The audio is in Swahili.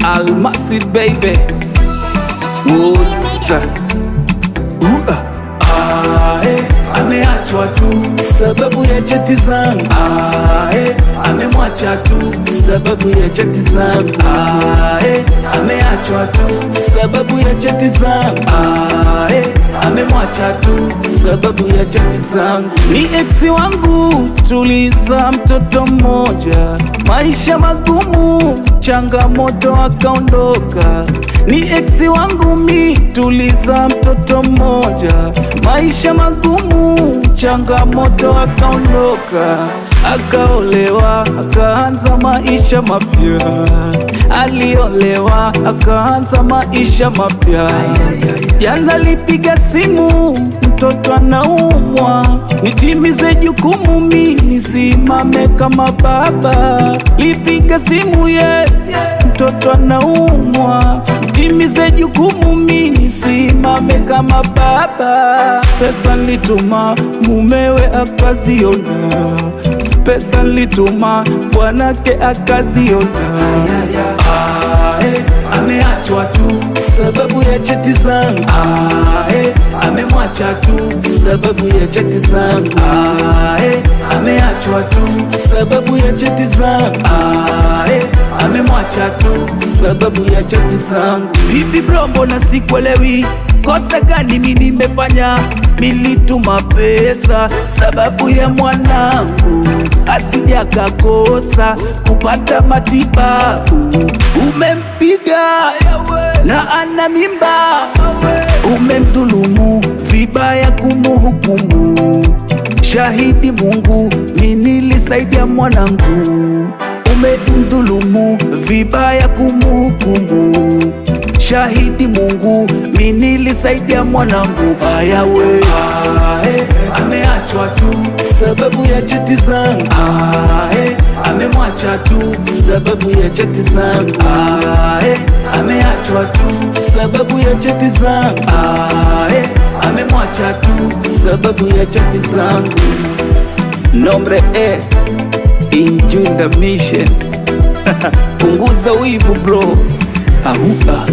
Almasi baby Woza ameachwa tu sababu ya cheti zangu. Amemwacha tu sababu ya cheti zangu. Ameachwa tu sababu ya cheti zangu. Amemwacha tu sababu ya cheti zangu. Ni ex wangu tuliza mtoto mmoja, maisha magumu changamoto akaondoka. Ni ex wangu mi tuliza mtoto mmoja, maisha magumu changamoto akaondoka. Akaolewa akaanza maisha mapya, aliolewa akaanza maisha mapya. Jana lipiga simu mtoto anaumwa, nitimize jukumu mi nisimame kama baba. Lipiga simu mtoto anaumwa, nitimize jukumu mi nisimame kama baba. Pesa nilituma mumewe akaziona, pesa nilituma bwanake akaziona. Ameachwa tu sababu ya cheti zangu. Amemwacha tu sababu ya cheti zangu. Ameachwa tu sababu ya cheti zangu. Amemwacha tu sababu ya cheti zangu. Vipi bro, mbona sikuelewi? Kosa gani mimi nimefanya? Nilituma pesa sababu ya mwanangu asija kakosa kupata matibabu. Umempiga na ana mimba, umemdhulumu vibaya kumuhukumu. Shahidi Mungu, mimi nilisaidia mwanangu. Umemdhulumu vibaya kumuhukumu. Shahidi Mungu, mimi nilisaidia mwanangu. Baya we ameachwa tu sababu ya cheti zangu. Amemwacha tu sababu ya cheti zangu. Ameachwa tu sababu ya cheti zangu. Amemwacha tu sababu ya cheti zangu. Nombre Injunda Mission. Punguza wivu bro. Ahupa